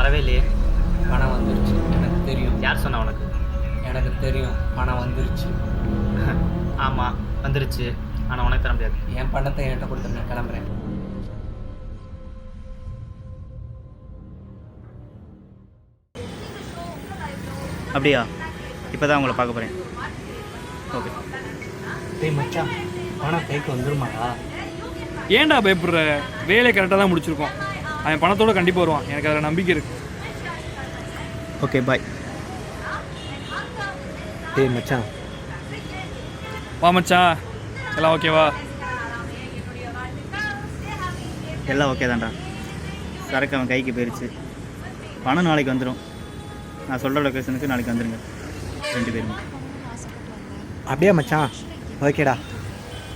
வரவே இல்லையே. பணம் வந்துருச்சு, எனக்கு தெரியும். யார் சொன்னா உனக்கு? எனக்கு தெரியும், பணம் வந்துருச்சு. ஆமாம் வந்துருச்சு, ஆனால் உனக்கு தர முடியாது. என் பணத்தை என்கிட்ட கொடுத்து நான் கிளம்புறேன். அப்படியா? இப்போ தான் உங்களை பார்க்க போகிறேன். ஓகே. டேய் மச்சான், பணம் கைக்கு வந்துருமாடா? ஏன்டா பயப்படுற? வேலையை கரெக்டாக தான் முடிச்சிருக்கோம். அவன் பணத்தோடு கண்டிப்பாக வருவான், எனக்கு அதில் நம்பிக்கை இருக்குது. Okay bye. டேய் மச்சான், வா மச்சான், எல்லாம் ஓகேவா? எல்லாம் ஓகே தான்டா. சரக்கு அவன் கைக்கு போயிடுச்சு. பணம் நாளைக்கு வந்துடும். நான் சொல்கிற லொக்கேஷனுக்கு நாளைக்கு வந்துடுங்க 2 பேரும். அப்படியே மச்சான்? ஓகேடா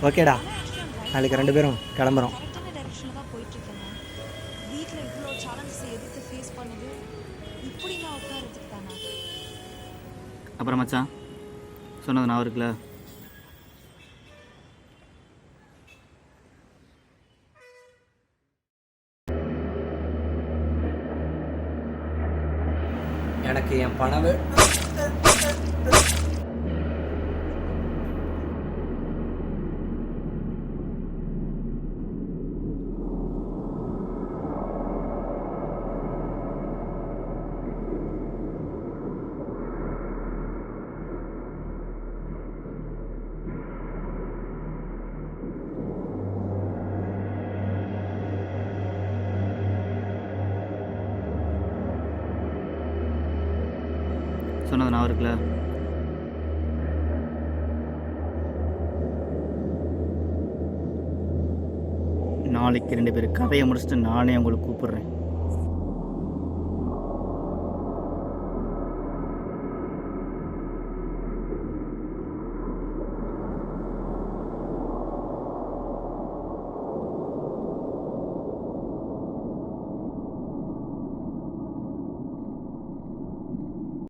ஓகேடா, நாளைக்கு 2 பேரும் கிளம்புறோம். அப்புறம் மச்சான் சொன்னது நான் இருக்குல்ல, எனக்கு என் பணம் சொன்னது நான் இருக்குல்ல. நாளைக்கு 2 பேர் கதையை முடிச்சுட்டு நானே உங்களை கூப்பிடுறேன்.